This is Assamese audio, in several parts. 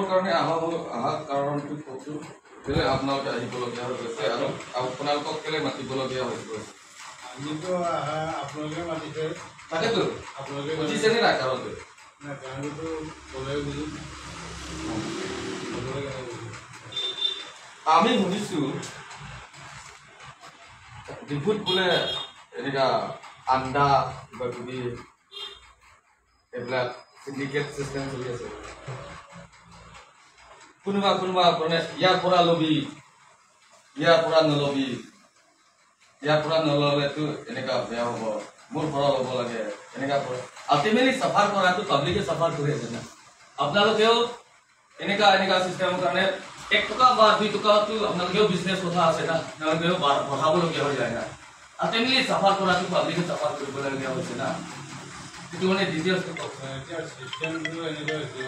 কাৰণে অহা কাৰণটো কওকচোন কেলে আপোনালোকে আহিবলগীয়া হৈ গৈছে আৰু আপোনালোকক কেলে মাতিবলগীয়া হৈ গৈছে আমিতো আপোনালোকে মাতিছে তাকেতো আপোনালোকে বুজিছেনে নাই কাৰণটো কাৰণটো ক'লে বুজি আমি শুনিছো ডিপুত বোলে এনেকা আন্দা কিবা কিবি এইবিলাক সিন্ডিকেট চিষ্টেম চলি আছে কোনোবা কোনোবা মানে ইয়াৰ পৰা লবি ইয়াৰ পৰা নলবি ইয়াৰ পৰা নললেতো এনেকা বেয়া হ'ব মোৰ পৰা ল'ব লাগে এনেকা আল্টিমেটলি চাফাৰ কৰাটো পাব্লিকে চাফাৰ কৰি আছে না আপোনালোকেও এনেকা এনেকা চিষ্টেমৰ কাৰণে 1 টকা বা 2 টকাটো আপোনালোকেও বিজনেছ কথা আছে না আপোনালোকেও বঢ়াবলগীয়া হৈ যায় না আল্টিমেটলি চাফাৰ কৰাটো পাব্লিকে চাফাৰ কৰিবলগীয়া হৈছে না সেইটো মানে ডিটেইলছ এতিয়া চিষ্টেমটো এনেকুৱা হৈছে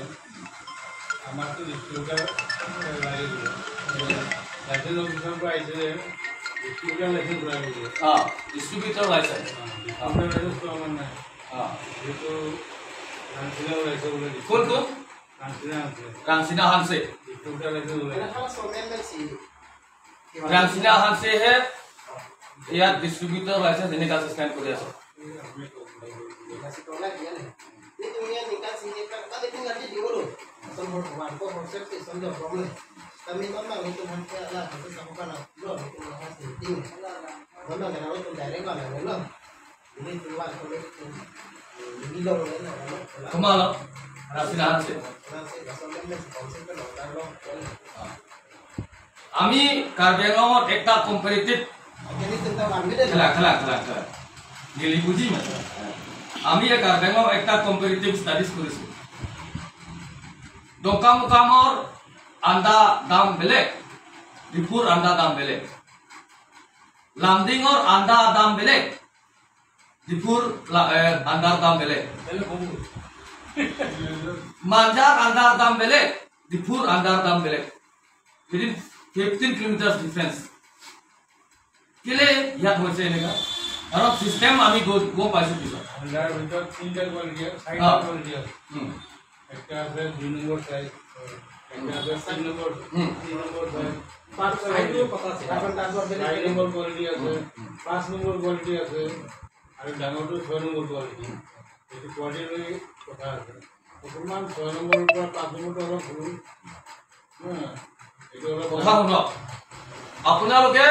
আমাৰতো ডিষ্ট্ৰিবিউটাৰ লাইচেন্স অফিচৰ পৰা আহিছে ডিষ্ট্ৰিবিউটাৰ লাইচেন্স ওলাই গৈছে ডিষ্ট্ৰিবিউটাৰ লাইচেন্স আপোনাৰ লাইচেন্সটো আমাৰ নাই যিহেতু কাঞ্চিনা ওলাইছে বোলে কোনটো कांसिना हांसे कांसिना हांसे है या डिस्ट्रीब्यूटर लाइसेंस देने का सिस्टम कर दिया सर kemana कांसिना हांसे আমি কার্বেঙ্গত একটা কম্পারেটিভ খেলা গেলি বুঝি মানে আমি এই কার্বেঙ্গত একটা কম্পারেটিভ স্টাডিজ করেছি দোকামুকামর আন্দা দাম বেলেগ ডিপুর আন্দা দাম বেলেগ লামডিংর আন্দা দাম বেলেগ ডিপুর আন্দার দাম বেলেগ মানজার আন্দার দাম বেলেগ ডিপুর আন্দার দাম বেলেগ within 15 kilometers difference kile yat hoise eneka aro system ami go paisu bisa andar bhitor tinta quality side quality ekta ase 2 number size ekta ase 3 number size part side to pata ase side number quality ase 5 number quality ase aru dangor to 6 number quality etu quality loi kotha ase বর্তমান 6 নম্বৰৰ পৰা 5 নম্বৰ অলপ ভুল কথা শুনক আপোনালোকে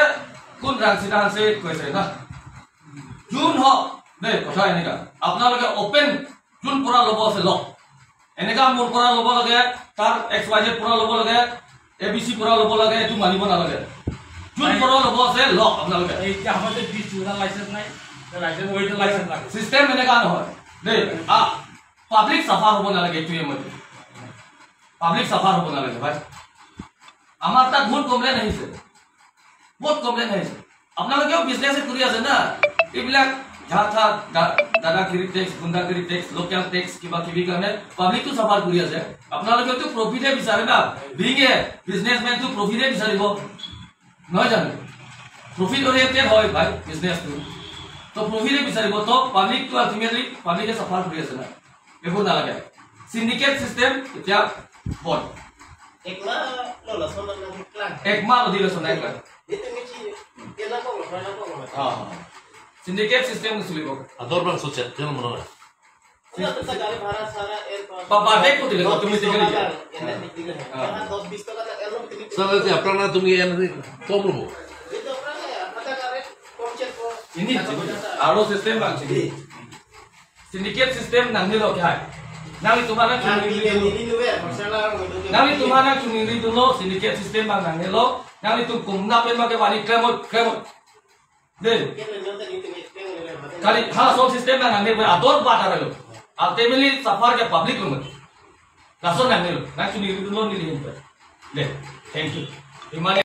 কোন ৰাংচিনা হানছে কৈছে না জুন হক দে কথা এনেকা আপোনালোকে ওপেন জুন পৰা ল'ব আছে লক এনেকা মোৰ পৰা ল'ব লাগে তাৰ XYZ পৰা ল'ব লাগে ABC পৰা ল'ব লাগে এটো মানিব না লাগে জুন পৰা ল'ব আছে লক আপোনালোকে এইটা আমাদের 20 জুন লাইসেন্স নাই লাইসেন্স ওইটা লাইসেন্স লাগে সিস্টেম এনেকা নহয় দে পাব্লিক সাফা হ'ব না লাগে এটোয়ে মই পাব্লিক সাফা হ'ব না লাগে ভাই আমার তাক বহুত কমপ্লেইন আহিছে বহুত কমপ্লেইন আহিছে আপোনালোকেও বিজনেস কৰি আছে না এইবিলাক ঝাথা দাদাগিৰি টেক্স গুন্ডাগিৰি টেক্স লোকেল টেক্স কিবা কিবি কাৰণে পাব্লিক তো সাফাৰ কৰি আছে আপোনালোকে তো প্ৰফিটে বিচাৰে না বিঙে বিজনেসম্যান তো প্ৰফিটে বিচাৰিব নহয় জানো প্ৰফিট ওৰিয়েন্টেড হয় ভাই বিজনেস তো প্ৰফিটে বিচাৰিব তো পাব্লিক তো আলটিমেটলি পাব্লিকে সাফাৰ কৰি আছে না এইবোৰ নালাগে সিন্ডিকেট সিস্টেম এতিয়া বট Ekma lo lason na klan. Ekma lo di lason na klan. Itu mici kena ko lo. Syndicate system sulibo. Ador bang socet jangan menolak. Una tata gari bhara sara air Papa dek ko dile তুমি টিকে লিখে Kena tigil hai. Kena 10-20 taka ta air lo tigil. Salah sih apalagi তুমি yang problem mo. Itu orang ya kata gari komchet ko. ini aro system bang syndicate system nang lo kya hai nang tumhara chuniri dulo syndicate system bang nang lo nang tum kumna pe ma ke wani kremot de kali ha so system nang ne ador bata relo ultimately safar ke public lo lason nang lo nang chuniri dulo ni lihin de thank you